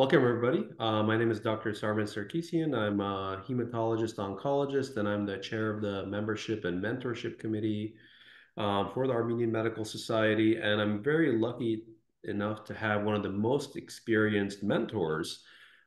Welcome, everybody. My name is Dr. Sarmen Sarkissian. I'm a hematologist oncologist, and I'm the chair of the membership and mentorship committee for the Armenian Medical Society. And I'm very lucky enough to have one of the most experienced mentors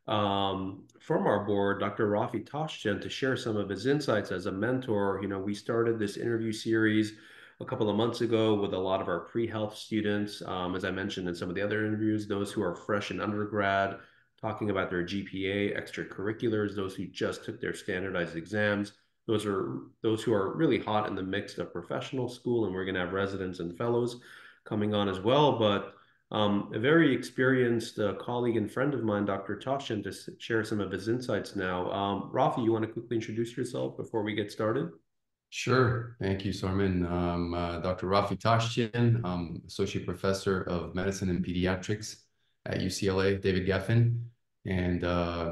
from our board, Dr. Raffi Tachdjian, to share some of his insights as a mentor. We started this interview series a couple of months ago with a lot of our pre-health students. As I mentioned in some of the other interviews, those who are fresh in undergrad, talking about their GPA, extracurriculars, those who just took their standardized exams. Those are those who are really hot in the mix of professional school, and we're going to have residents and fellows coming on as well. But a very experienced colleague and friend of mine, Dr. Toshin, to share some of his insights now. Raffi, you want to quickly introduce yourself before we get started? Sure. Thank you, Sarmen. Dr. Raffi Tachdjian. I'm Associate Professor of Medicine and Pediatrics at UCLA, David Geffen. And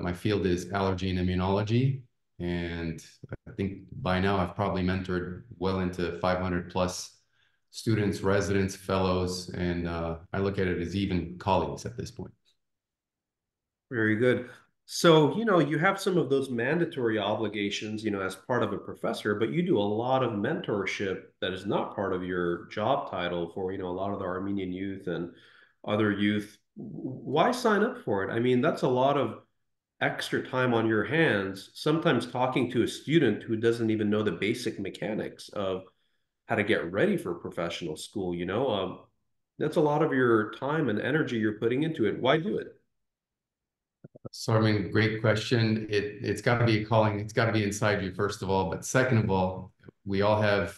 my field is allergy and immunology. And I think by now I've probably mentored well into 500 plus students, residents, fellows, and I look at it as even colleagues at this point. Very good. So, you have some of those mandatory obligations, as part of a professor, but you do a lot of mentorship that is not part of your job title for, a lot of the Armenian youth and other youth. Why sign up for it? I mean, that's a lot of extra time on your hands, sometimes talking to a student who doesn't even know the basic mechanics of how to get ready for professional school. That's a lot of your time and energy you're putting into it. Why do it? So, I mean, great question. It's got to be a calling. It's got to be inside you, first of all. But second of all, we all have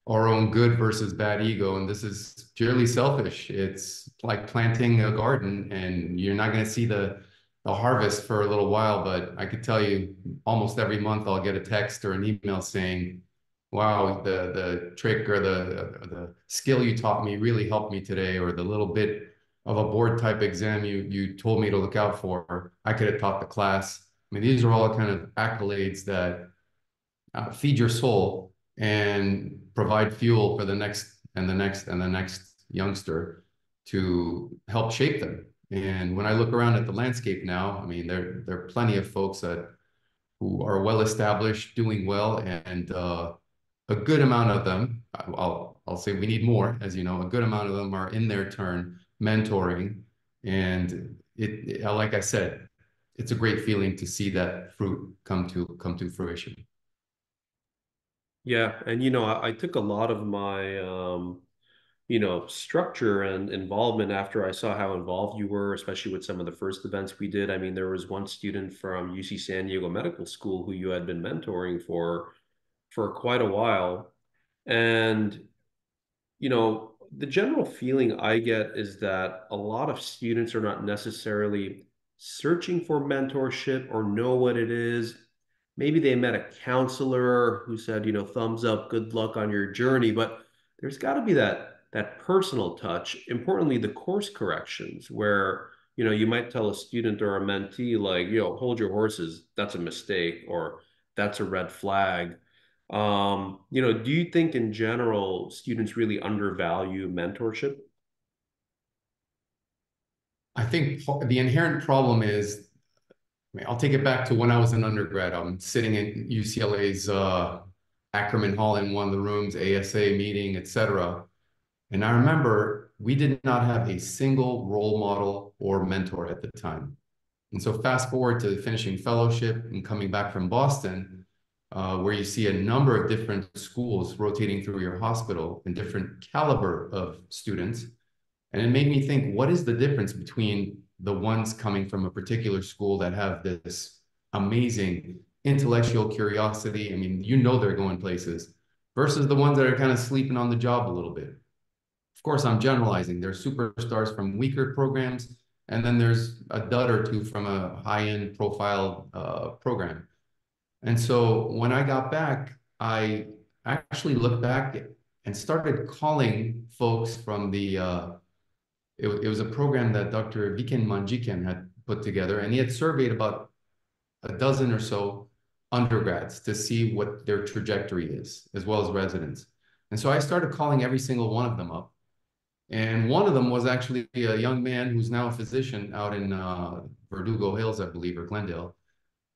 our own good versus bad ego, and this is purely selfish. It's like planting a garden, and you're not going to see the harvest for a little while. But I could tell you, almost every month, I'll get a text or an email saying, "Wow, the trick or the skill you taught me really helped me today," or the little bit of a board type exam you told me to look out for, I could have taught the class. I mean, these are all kind of accolades that feed your soul and provide fuel for the next and the next and the next youngster to help shape them. And when I look around at the landscape now, I mean, there are plenty of folks who are well established, doing well, and a good amount of them, I'll say we need more, as you know, a good amount of them are in their turn mentoring. And like I said, it's a great feeling to see that fruit come to fruition. Yeah, and I took a lot of my structure and involvement after I saw how involved you were, especially with some of the first events we did. I mean, there was one student from UC San Diego Medical School who you had been mentoring for quite a while. And the general feeling I get is that a lot of students are not necessarily searching for mentorship or know what it is. Maybe they met a counselor who said, thumbs up, good luck on your journey, but there's got to be that personal touch. Importantly, the course corrections where, you might tell a student or a mentee like, hold your horses, that's a mistake, or that's a red flag. Do you think in general students really undervalue mentorship? I think the inherent problem is, I mean, I'll take it back to when I was an undergrad. I'm sitting in UCLA's Ackerman Hall in one of the rooms, ASA meeting, etc. And I remember we did not have a single role model or mentor at the time. And so fast forward to finishing fellowship and coming back from Boston, where you see a number of different schools rotating through your hospital and different caliber of students. And it made me think, what is the difference between the ones coming from a particular school that have this amazing intellectual curiosity? I mean, they're going places versus the ones that are kind of sleeping on the job a little bit. Of course, I'm generalizing. There's superstars from weaker programs, and then there's a dud or two from a high-end profile program. And so when I got back, I actually looked back and started calling folks from it was a program that Dr. Viken Manjikian had put together, and he had surveyed about a dozen or so undergrads to see what their trajectory is, as well as residents. And so I started calling every single one of them up. And one of them was actually a young man who's now a physician out in Verdugo Hills, I believe, or Glendale,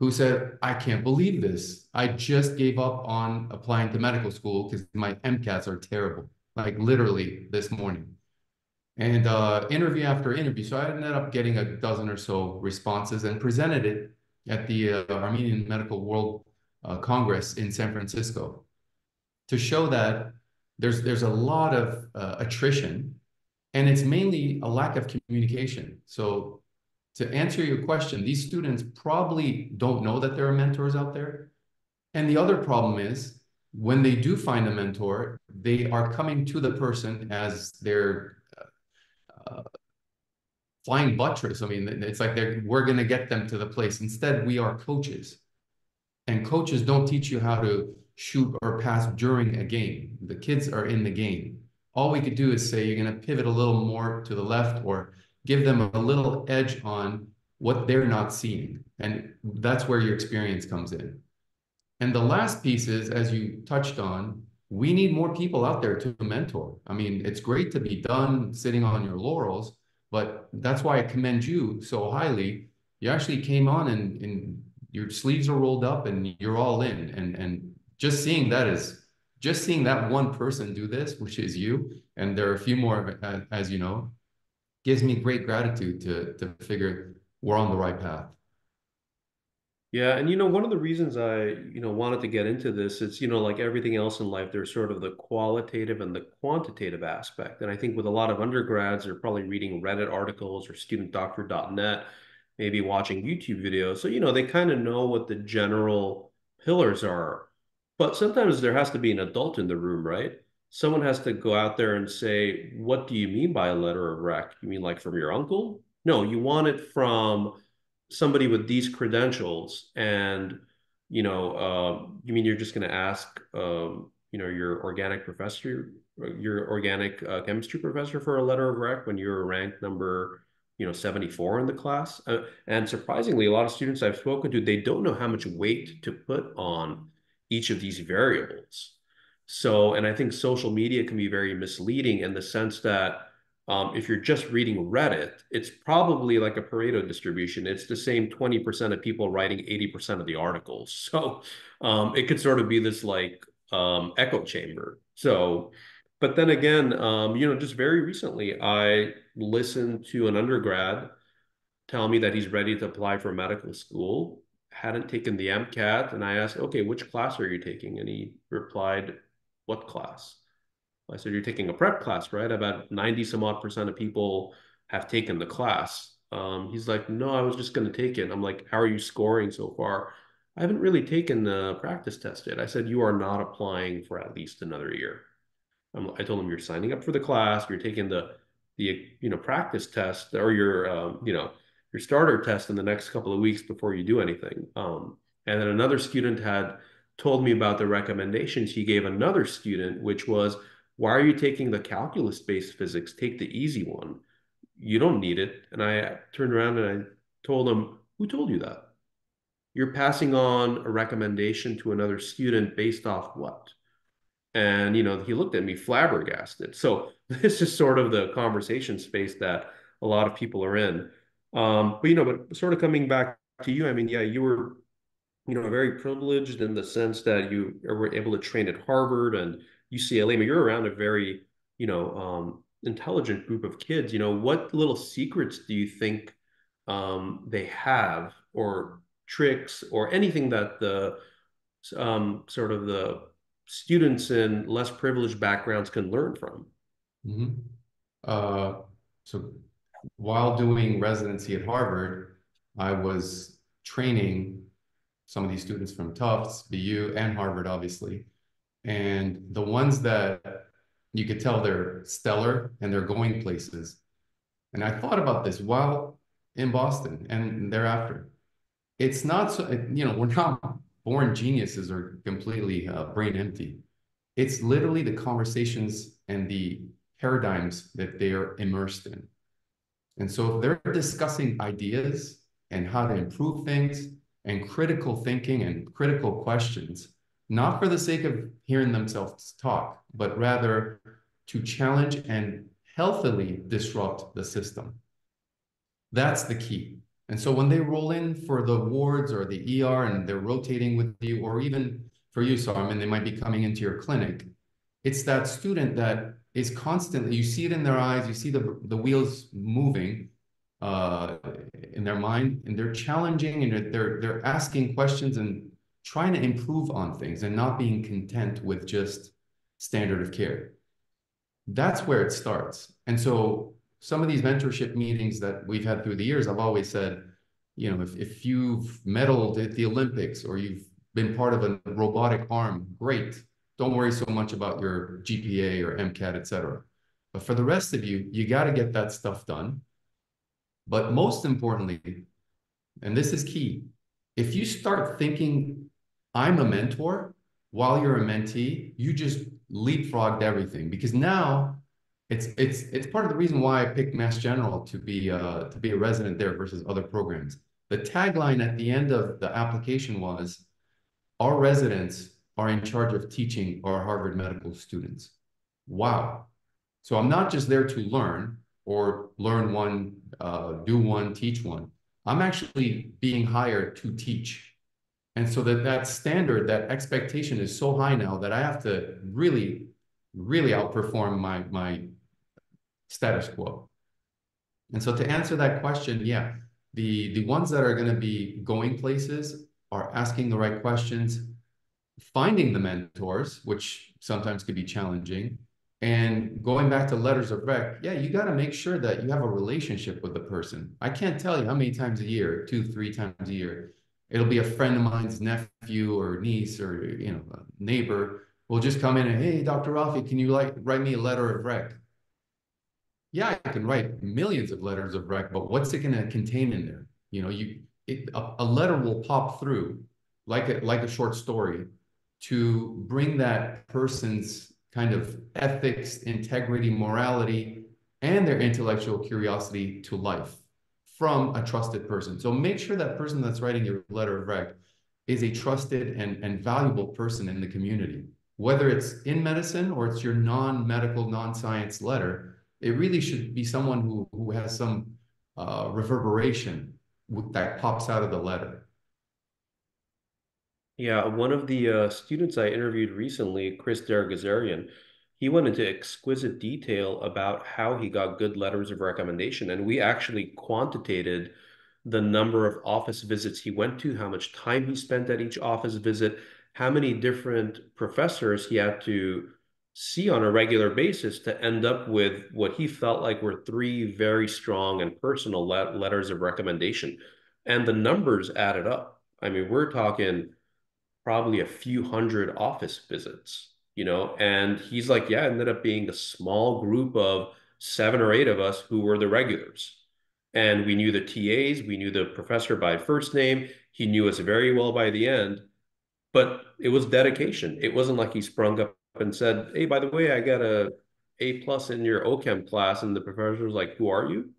who said, I can't believe this. I just gave up on applying to medical school because my MCATs are terrible, like literally this morning. And interview after interview. So I ended up getting a dozen or so responses and presented it at the Armenian Medical World Congress in San Francisco to show that there's a lot of attrition, and it's mainly a lack of communication. So to answer your question, these students probably don't know that there are mentors out there. And the other problem is when they do find a mentor, they are coming to the person as their uh, flying buttress. I mean, it's like we're going to get them to the place. Instead, we are coaches. And coaches don't teach you how to shoot or pass during a game. The kids are in the game. All we could do is say you're going to pivot a little more to the left or give them a little edge on what they're not seeing. And that's where your experience comes in. And the last piece is, as you touched on, we need more people out there to mentor. I mean, it's great to be done sitting on your laurels, but that's why I commend you so highly. You actually came on and your sleeves are rolled up and you're all in. And just seeing that is just seeing that one person do this, which is you, and there are a few more, as you know, gives me great gratitude to figure we're on the right path. Yeah, and one of the reasons I, wanted to get into this, it's, like everything else in life, there's sort of the qualitative and the quantitative aspect. And I think with a lot of undergrads, they're probably reading Reddit articles or studentdoctor.net, maybe watching YouTube videos. So, they kind of know what the general pillars are. But sometimes there has to be an adult in the room, right? Someone has to go out there and say, what do you mean by a letter of rec? You mean like from your uncle? No, you want it from somebody with these credentials. And you mean you're just going to ask your organic professor, your organic chemistry professor, for a letter of rec when you're ranked number 74 in the class? And surprisingly, a lot of students I've spoken to, they don't know how much weight to put on each of these variables. So, and I think social media can be very misleading in the sense that if you're just reading Reddit, it's probably like a Pareto distribution. It's the same 20% of people writing 80% of the articles. So it could sort of be this like echo chamber. So, but then again, just very recently, I listened to an undergrad tell me that he's ready to apply for medical school, hadn't taken the MCAT. And I asked, okay, which class are you taking? And he replied, what class? I said, you're taking a prep class, right? About 90 some odd percent of people have taken the class. He's like, no, I was just going to take it. I'm like, how are you scoring so far? I haven't really taken the practice test yet. I said, you are not applying for at least another year. I told him you're signing up for the class, you're taking the practice test or your starter test in the next couple of weeks before you do anything. And then another student had told me about the recommendations he gave another student, which was, why are you taking the calculus-based physics? Take the easy one. You don't need it. And I turned around and I told him, who told you that? You're passing on a recommendation to another student based off what? And he looked at me flabbergasted. So this is sort of the conversation space that a lot of people are in. But sort of coming back to you, I mean, yeah, you were very privileged in the sense that you were able to train at Harvard and UCLA. I mean, you're around a very, intelligent group of kids. What little secrets do you think they have, or tricks, or anything that the sort of the students in less privileged backgrounds can learn from? Mhm. Uh, so while doing residency at Harvard, I was training some of these students from Tufts, BU, and Harvard, obviously. And the ones that you could tell they're stellar and they're going places. And I thought about this while in Boston and thereafter. It's not so, we're not born geniuses or completely brain empty. It's literally the conversations and the paradigms that they are immersed in. And so if they're discussing ideas and how to improve things and critical thinking and critical questions, not for the sake of hearing themselves talk, but rather to challenge and healthily disrupt the system. That's the key. And so when they roll in for the wards or the ER and they're rotating with you, or even for you, Sarmen, they might be coming into your clinic. It's that student that is constantly, you see it in their eyes, you see the wheels moving uh, in their mind, and they're challenging and they're asking questions and trying to improve on things and not being content with just standard of care. That's where it starts. And so some of these mentorship meetings that we've had through the years, I've always said, you know, if you've medaled at the Olympics or you've been part of a robotic arm, great. Don't worry so much about your GPA or MCAT, et cetera. But for the rest of you, you got to get that stuff done. But most importantly, and this is key, if you start thinking, I'm a mentor while you're a mentee, you just leapfrogged everything, because now it's part of the reason why I picked Mass General to be a resident there versus other programs. The tagline at the end of the application was, our residents are in charge of teaching our Harvard medical students. Wow. So I'm not just there to learn or learn one, do one, teach one. I'm actually being hired to teach. And so that standard, that expectation is so high now that I have to really, really outperform my status quo. And so to answer that question, yeah, the ones that are going to be going places are asking the right questions, finding the mentors, which sometimes could be challenging, and going back to letters of rec, yeah, you got to make sure that you have a relationship with the person. I can't tell you how many times a year, 2, 3 times a year, it'll be a friend of mine's nephew or niece or, you know, a neighbor will just come in and, hey, Dr. Raffi, can you write me a letter of rec? Yeah, I can write millions of letters of rec, but what's it going to contain in there? You know, a letter will pop through like a short story to bring that person's kind of ethics, integrity, morality, and their intellectual curiosity to life from a trusted person. So make sure that person that's writing your letter of rec is a trusted and valuable person in the community. Whether it's in medicine or it's your non-medical, non-science letter, it really should be someone who has some reverberation that pops out of the letter. Yeah, one of the students I interviewed recently, Chris Dergazarian, he went into exquisite detail about how he got good letters of recommendation. And we actually quantitated the number of office visits he went to, how much time he spent at each office visit, how many different professors he had to see on a regular basis to end up with what he felt like were three very strong and personal letters of recommendation. And the numbers added up. I mean, we're talking probably a few hundred office visits, you know, and he's like, yeah, it ended up being a small group of 7 or 8 of us who were the regulars. And we knew the TAs, we knew the professor by first name. He knew us very well by the end, but it was dedication. It wasn't like he sprung up and said, hey, by the way, I got a A+ in your OChem class. And the professor was like, who are you?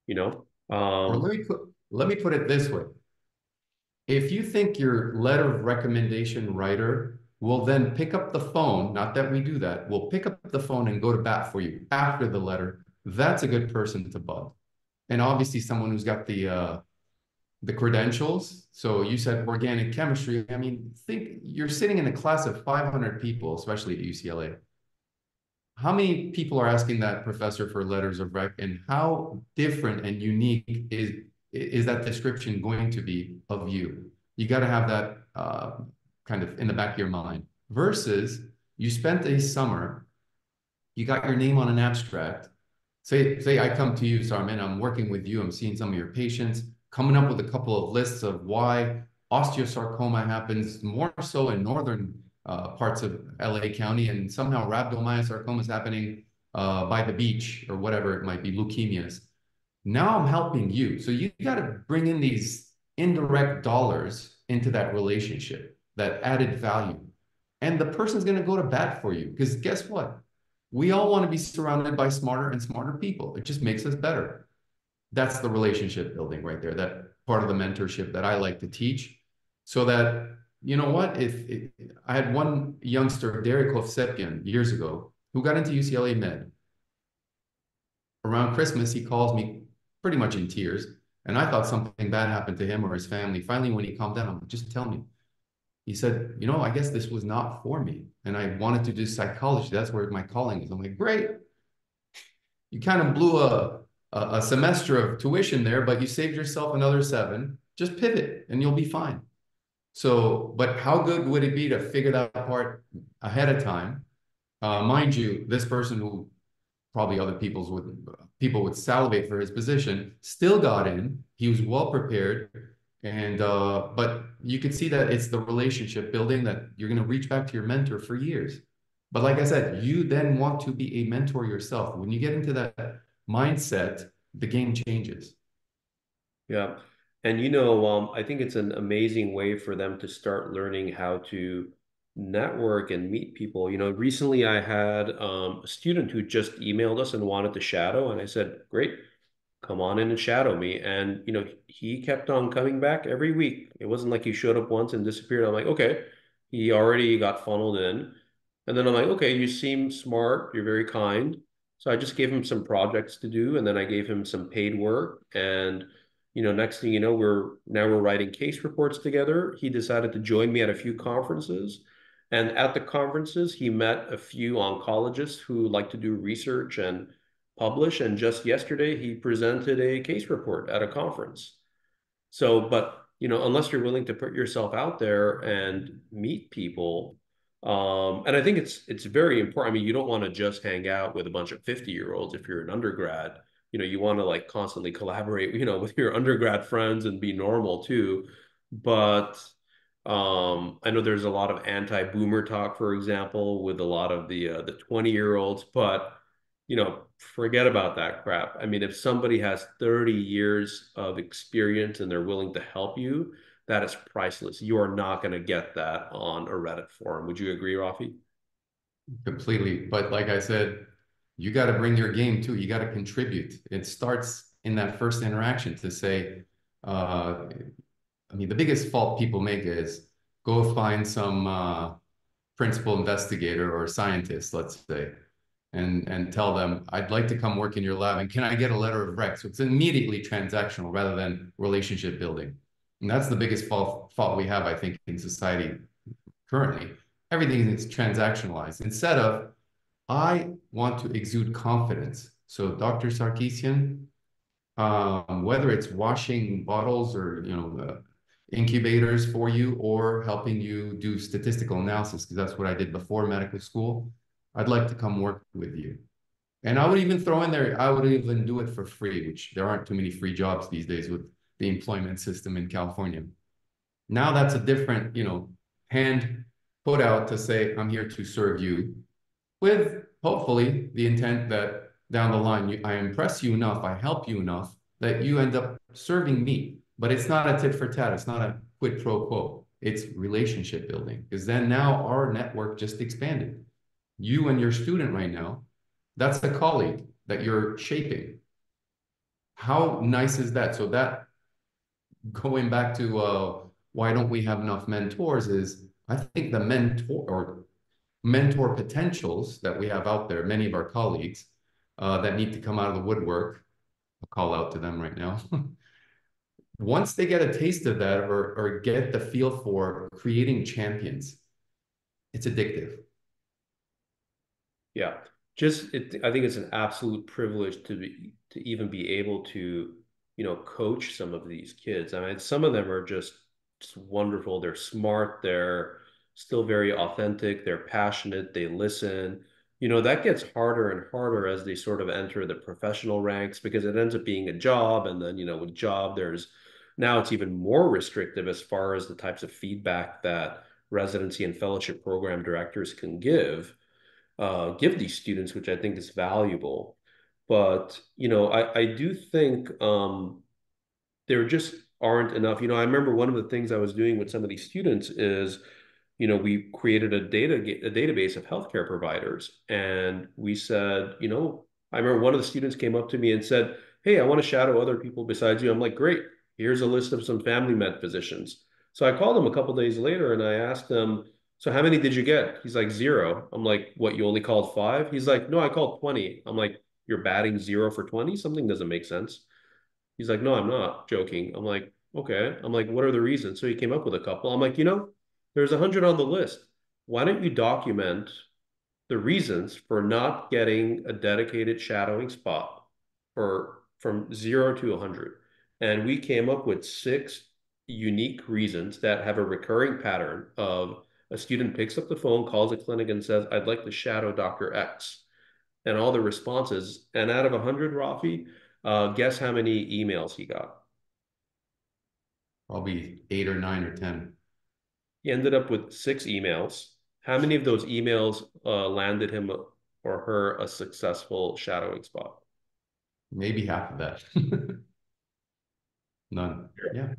You know? Or let me put it this way. If you think your letter of recommendation writer will then pick up the phone, not that we do that, will pick up the phone and go to bat for you after the letter, that's a good person to bug. And obviously someone who's got the credentials. So you said organic chemistry. I mean, think you're sitting in a class of 500 people, especially at UCLA. How many people are asking that professor for letters of rec, and how different and unique is that description going to be of you? You got to have that kind of in the back of your mind. Versus you spent a summer, you got your name on an abstract. Say I come to you, Sarmen, I'm working with you, I'm seeing some of your patients, coming up with a couple of lists of why osteosarcoma happens more so in northern parts of LA County, and somehow rhabdomyosarcoma is happening by the beach or whatever it might be, leukemias. Now I'm helping you. So you got to bring in these indirect dollars into that relationship, that added value. And the person's going to go to bat for you, because guess what? We all want to be surrounded by smarter and smarter people. It just makes us better. That's the relationship building right there. That part of the mentorship that I like to teach, so that, you know what, I had one youngster, Derek Hovsepian, years ago, who got into UCLA Med. around Christmas, he calls me pretty much in tears. And I thought something bad happened to him or his family. Finally, when he calmed down, I'm like, just tell me. He said, I guess this was not for me. And I wanted to do psychology. That's where my calling is. I'm like, great. You kind of blew a semester of tuition there, but you saved yourself another 7. Just pivot and you'll be fine. So, but how good would it be to figure that part ahead of time? Mind you, this person who probably other people would salivate for his position still got in. He was well prepared, and but you could see that it's the relationship building that you're going to reach back to your mentor for years. But like I said, you then want to be a mentor yourself. When you get into that mindset, the game changes. Yeah. And I think it's an amazing way for them to start learning how to network and meet people. Recently I had a student who just emailed us and wanted to shadow, and I said, "Great, come on in and shadow me." And he kept on coming back every week. It wasn't like he showed up once and disappeared. I'm like, okay, he already got funneled in. And then I'm like, okay, you seem smart, you're very kind. So I just gave him some projects to do, and then I gave him some paid work. And next thing you know, we're writing case reports together. He decided to join me at a few conferences. And at the conferences, he met a few oncologists who like to do research and publish. And just yesterday, he presented a case report at a conference. So, but unless you're willing to put yourself out there and meet people, and I think it's very important. I mean, you don't want to just hang out with a bunch of 50-year-olds if you're an undergrad. You want to like constantly collaborate, with your undergrad friends and be normal too. But I know there's a lot of anti-boomer talk, for example, with a lot of the 20-year-olds, but forget about that crap. I mean, if somebody has 30 years of experience and they're willing to help you, that is priceless. You are not going to get that on a Reddit forum. Would you agree, Rafi? Completely. But like I said, you got to bring your game too. You got to contribute. It starts in that first interaction to say, uh, I mean, the biggest fault people make is go find some principal investigator or scientist, let's say, and tell them, I'd like to come work in your lab, and can I get a letter of rec? So it's immediately transactional rather than relationship building. And that's the biggest fault we have, I think, in society currently. Everything is transactionalized instead of I want to exude confidence. So Dr. Sarkissian, whether it's washing bottles or incubators for you or helping you do statistical analysis, because that's what I did before medical school, I'd like to come work with you. And I would even throw in there, I would even do it for free, which there aren't too many free jobs these days with the employment system in California. Now that's a different, hand put out to say, I'm here to serve you with hopefully the intent that down the line, I impress you enough, I help you enough that you end up serving me. But it's not a tit for tat. It's not a quid pro quo. It's relationship building because then now our network just expanded. You and your student right now, that's a colleague that you're shaping. How nice is that? So that going back to why don't we have enough mentors is I think the mentor potentials that we have out there, many of our colleagues that need to come out of the woodwork, I'll call out to them right now. Once they get a taste of that or get the feel for creating champions, it's addictive. Yeah. I think it's an absolute privilege to even be able to, coach some of these kids. I mean, some of them are just wonderful. They're smart. They're still very authentic. They're passionate. They listen. That gets harder and harder as they sort of enter the professional ranks because it ends up being a job. And then, with job, now it's even more restrictive as far as the types of feedback that residency and fellowship program directors can give these students, which I think is valuable. But I do think there just aren't enough. I remember one of the things I was doing with some of these students is, we created a database of healthcare providers, and we said, I remember one of the students came up to me and said, "Hey, I want to shadow other people besides you." I'm like, "Great. Here's a list of some family med physicians." So I called him a couple days later and I asked him, "So how many did you get?" He's like, "0." I'm like, "What, you only called 5?" He's like, "No, I called 20." I'm like, you're batting 0 for 20? Something doesn't make sense. He's like, no, I'm not joking. I'm like, okay. I'm like, what are the reasons? So he came up with a couple. I'm like, there's 100 on the list. Why don't you document the reasons for not getting a dedicated shadowing spot for from 0 to 100? And we came up with six unique reasons that have a recurring pattern of a student picks up the phone, calls a clinic, and says, I'd like to shadow Dr. X. And all the responses. And out of 100, Rafi, guess how many emails he got? Probably 8 or 9 or 10. He ended up with six emails. How many of those emails landed him or her a successful shadowing spot? Maybe half of that. None. Yeah.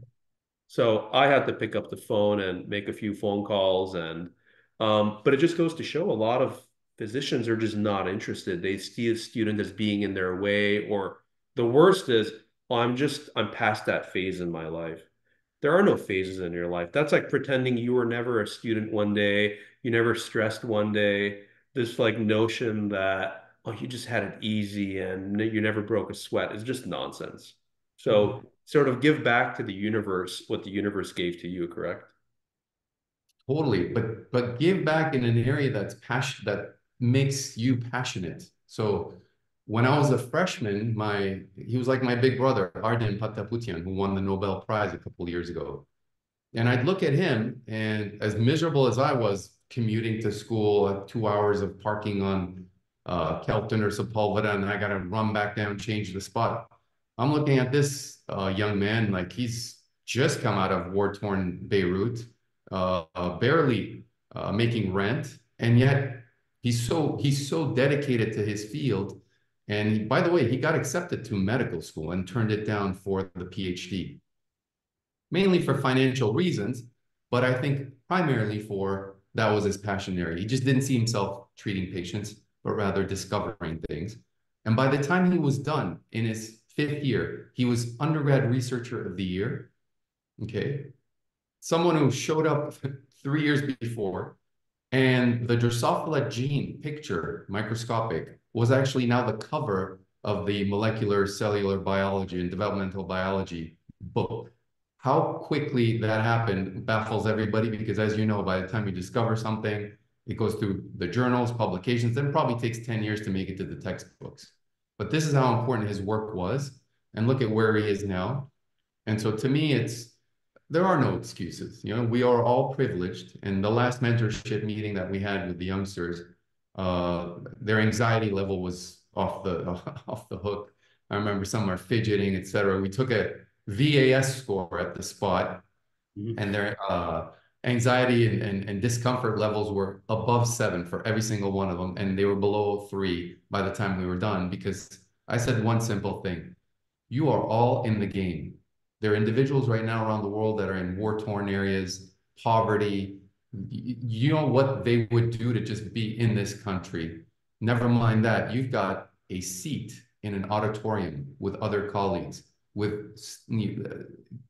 So I had to pick up the phone and make a few phone calls, and but it just goes to show a lot of physicians are just not interested. They see a student as being in their way, or the worst is, oh, I'm past that phase in my life. There are no phases in your life. That's like pretending you were never a student one day, you never stressed one day. This like notion that, oh, you just had it easy and you never broke a sweat is just nonsense. So sort of give back to the universe what the universe gave to you, correct? Totally, but give back in an area that's passion that makes you passionate. So when I was a freshman, my he was like my big brother, Arden Pataputian, who won the Nobel Prize a couple of years ago. And I'd look at him, and as miserable as I was commuting to school, 2 hours of parking on Kelton or Sepulveda, and I got to run back down, change the spot. I'm looking at this young man like he's just come out of war-torn Beirut, barely making rent, and yet he's so dedicated to his field. And by the way, he got accepted to medical school and turned it down for the PhD, mainly for financial reasons, but I think primarily for that was his passion area. He just didn't see himself treating patients, but rather discovering things. And by the time he was done in his 5th year, he was undergrad researcher of the year. Okay. Someone who showed up 3 years before, and the Drosophila gene picture, microscopic, was actually now the cover of the molecular cellular biology and developmental biology book. How quickly that happened baffles everybody because, as you know, by the time you discover something, it goes through the journals, publications, then probably takes 10 years to make it to the textbooks. But this is how important his work was. And look at where he is now. And so to me, there are no excuses. We are all privileged. And the last mentorship meeting that we had with the youngsters, their anxiety level was off the off the hook. I remember some are fidgeting, etc. We took a VAS score at the spot, Mhm. and their anxiety and discomfort levels were above 7 for every single one of them, and they were below 3 by the time we were done because I said one simple thing: you are all in the game. There are individuals right now around the world that are in war-torn areas, poverty. You know what they would do to just be in this country. Never mind that. You've got a seat in an auditorium with other colleagues, with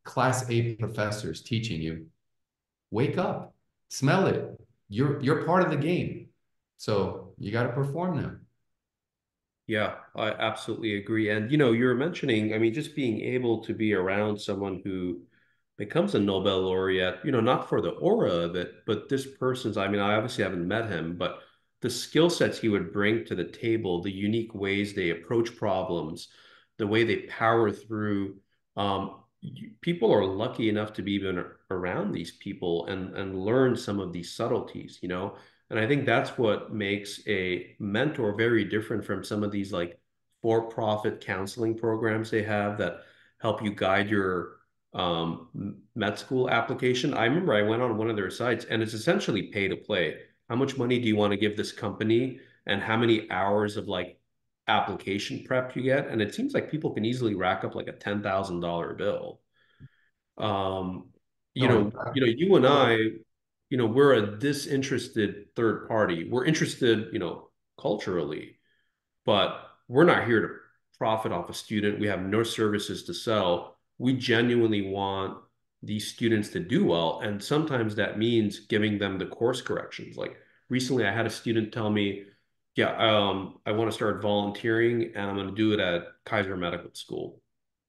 class A professors teaching you. Wake up, smell it. You're part of the game. So you got to perform now. Yeah, I absolutely agree. And you were mentioning, I mean, just being able to be around someone who becomes a Nobel laureate, not for the aura of it, but this person's, I mean, I obviously haven't met him, but the skill sets he would bring to the table, the unique ways they approach problems, the way they power through, people are lucky enough to be even around these people and learn some of these subtleties. And I think that's what makes a mentor very different from some of these like for-profit counseling programs they have that help you guide your med school application. I remember I went on one of their sites and it's essentially pay to play. How much money do you want to give this company and how many hours of like application prep you get? And it seems like people can easily rack up like a $10,000 bill. Um, No, in you and fact, I, we're a disinterested third party. We're interested, culturally, but we're not here to profit off a student. We have no services to sell. We genuinely want these students to do well. And sometimes that means giving them the course corrections. Like recently, I had a student tell me, Yeah, I want to start volunteering and I'm going to do it at Kaiser Medical School.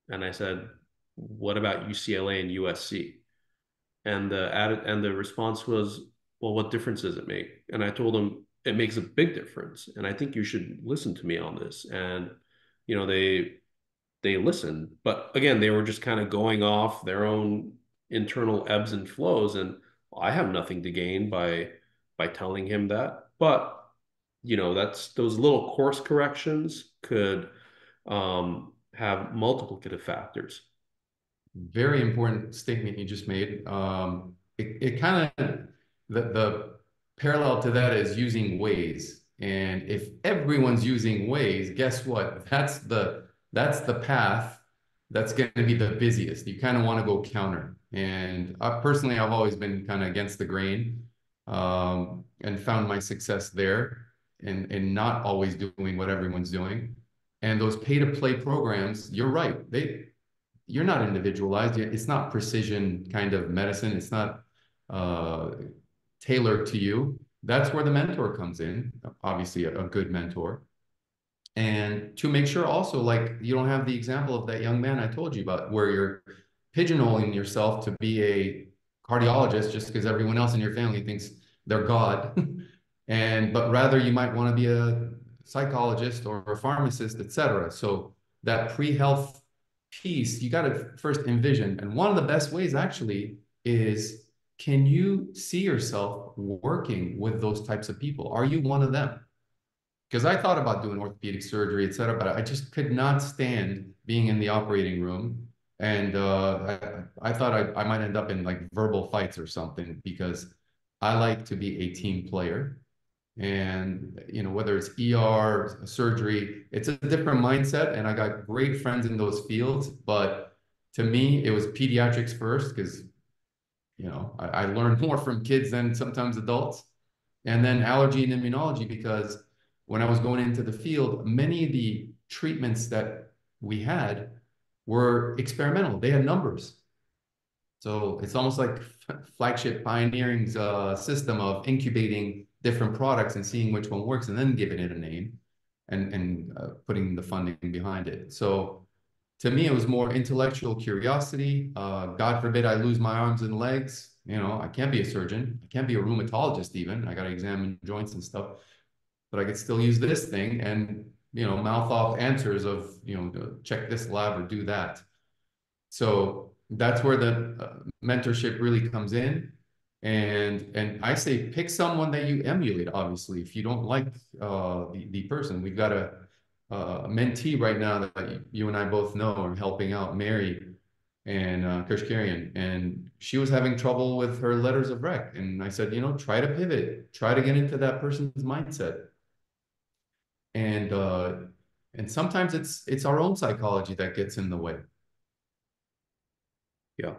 And I said, what about UCLA and USC? And the response was, well, what difference does it make? And I told him it makes a big difference. And I think you should listen to me on this. And, you know, they listened. But again, they were just kind of going off their own internal ebbs and flows. And I have nothing to gain by telling him that. But that's those little course corrections could have multiplicative factors. Very important statement you just made. It kind of the parallel to that is using Waze. And if everyone's using Waze, guess what? That's the path that's going to be the busiest. You kind of want to go counter. And personally, I've always been kind of against the grain, and found my success there in not always doing what everyone's doing. And those pay to play programs, you're right. You're not individualized. It's not precision kind of medicine. It's not uh, tailored to you. That's where the mentor comes in, obviously a good mentor. And to make sure also, like, you don't have the example of that young man I told you about, where you're pigeonholing yourself to be a cardiologist just because everyone else in your family thinks they're God. But rather you might want to be a psychologist or a pharmacist, etc. So that pre-health piece, you got to first envision. And one of the best ways actually is, can you see yourself working with those types of people? Are you one of them? Because I thought about doing orthopedic surgery, et cetera, but I just could not stand being in the operating room. And I thought I might end up in like verbal fights or something, because I like to be a team player. And, whether it's ER, surgery, it's a different mindset. And I got great friends in those fields. But to me, it was pediatrics first, because, I learned more from kids than sometimes adults. And then allergy and immunology, because when I was going into the field, many of the treatments that we had were experimental. They had numbers. So it's almost like flagship pioneering's system of incubating different products and seeing which one works and then giving it a name, and putting the funding behind it. So to me, it was more intellectual curiosity. God forbid I lose my arms and legs. I can't be a surgeon. I can't be a rheumatologist even. I got to examine joints and stuff, but I could still use this thing and, mouth off answers of, check this lab or do that. So that's where the mentorship really comes in. And I say pick someone that you emulate. Obviously, if you don't like the person, we've got a mentee right now that you and I both know are helping out, Mary and Kashkarian, and she was having trouble with her letters of rec. And I said, try to pivot, try to get into that person's mindset. And sometimes it's our own psychology that gets in the way. Yeah.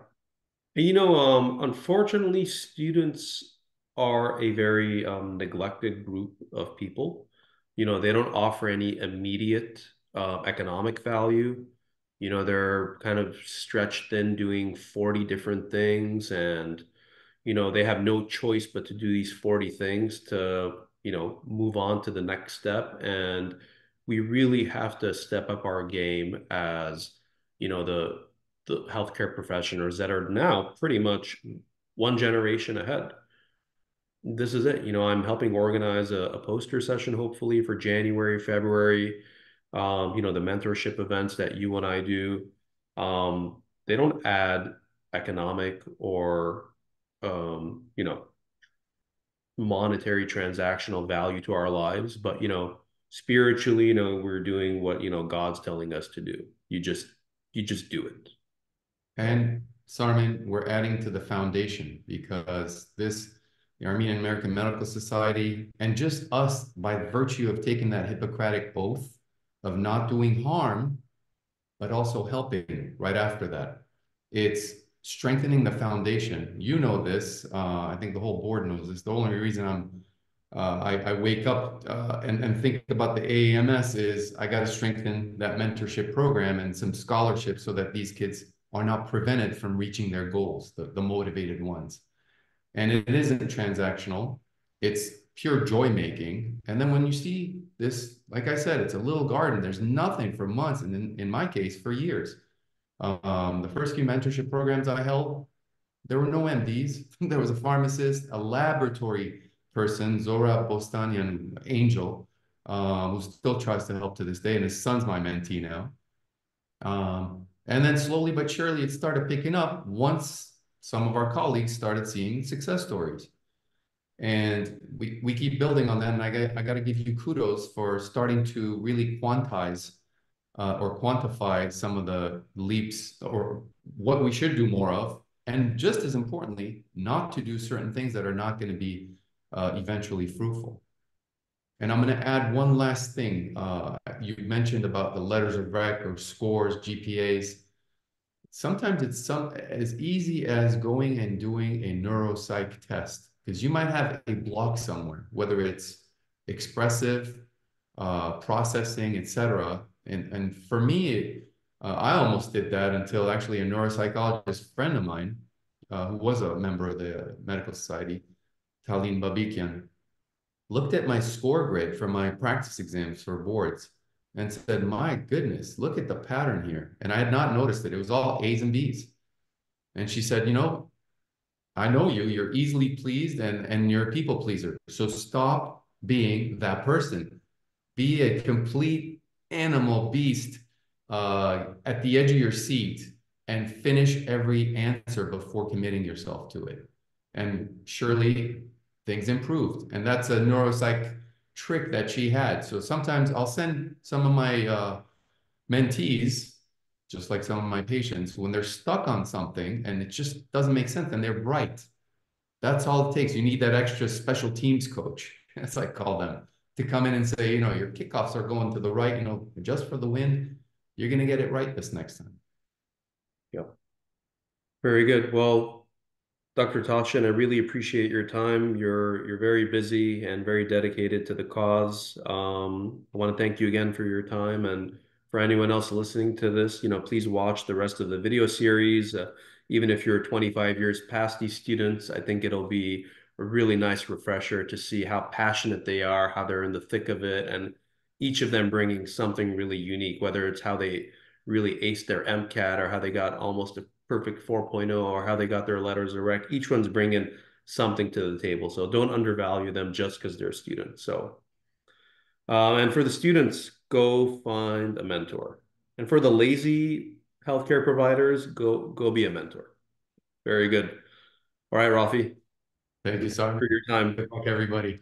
And, unfortunately, students are a very neglected group of people. They don't offer any immediate economic value. They're kind of stretched thin doing 40 different things, and they have no choice but to do these 40 things to, move on to the next step. And we really have to step up our game as, the healthcare professionals that are now pretty much one generation ahead. This is it. I'm helping organize a poster session, hopefully for January, February. The mentorship events that you and I do, they don't add economic or, monetary transactional value to our lives, but, spiritually, we're doing what, God's telling us to do. You just do it. And Sarmen, we're adding to the foundation, because the Armenian American Medical Society, and just us, by virtue of taking that Hippocratic oath of not doing harm, but also helping right after that. It's strengthening the foundation. You know this. I think the whole board knows this. The only reason I wake up and think about the AAMS is I got to strengthen that mentorship program and some scholarships so that these kids are not prevented from reaching their goals, the motivated ones. And it isn't transactional. It's pure joy making. And then when you see this, like I said, it's a little garden. There's nothing for months, and in my case, for years. The first few mentorship programs I held, there were no MDs. There was a pharmacist, a laboratory person, Zora Bostanian Angel, who still tries to help to this day, and his son's my mentee now. And then slowly but surely, it started picking up once some of our colleagues started seeing success stories. And we keep building on that. And I got to give you kudos for starting to really quantize or quantify some of the leaps or what we should do more of. And just as importantly, not to do certain things that are not going to be eventually fruitful. And I'm going to add one last thing. You mentioned about the letters of rec or scores, GPAs. Sometimes it's as easy as going and doing a neuropsych test because you might have a block somewhere, whether it's expressive, processing, etc. And for me, I almost did that until actually a neuropsychologist friend of mine, who was a member of the medical society, Talin Babikian, looked at my score grid for my practice exams for boards and said, my goodness, look at the pattern here. And I had not noticed it. It was all A's and B's. And she said, you know, I know you, you're easily pleased and you're a people pleaser. So stop being that person. Be a complete animal beast at the edge of your seat and finish every answer before committing yourself to it. And surely things improved. And that's a neuropsych trick that she had. So sometimes I'll send some of my mentees, just like some of my patients, when they're stuck on something and it just doesn't make sense and they're right. That's all it takes. You need that extra special teams coach, as I call them, to come in and say, you know, your kickoffs are going to the right, you know, adjust for the wind. You're going to get it right this next time. Yep. Very good. Well, Dr. Tachdjian, I really appreciate your time. You're very busy and very dedicated to the cause. I want to thank you again for your time, and for anyone else listening to this, please watch the rest of the video series. Even if you're 25 years past these students, I think it'll be a really nice refresher to see how passionate they are, how they're in the thick of it, and each of them bringing something really unique, whether it's how they really aced their MCAT or how they got almost a perfect 4.0 or how they got their letters of rec. Each one's bringing something to the table. So don't undervalue them just because they're students. So, and for the students, go find a mentor. And for the lazy healthcare providers, go be a mentor. Very good. All right, Raffi. Thank you, Thank you Sarmen. for your time. Good luck, everybody.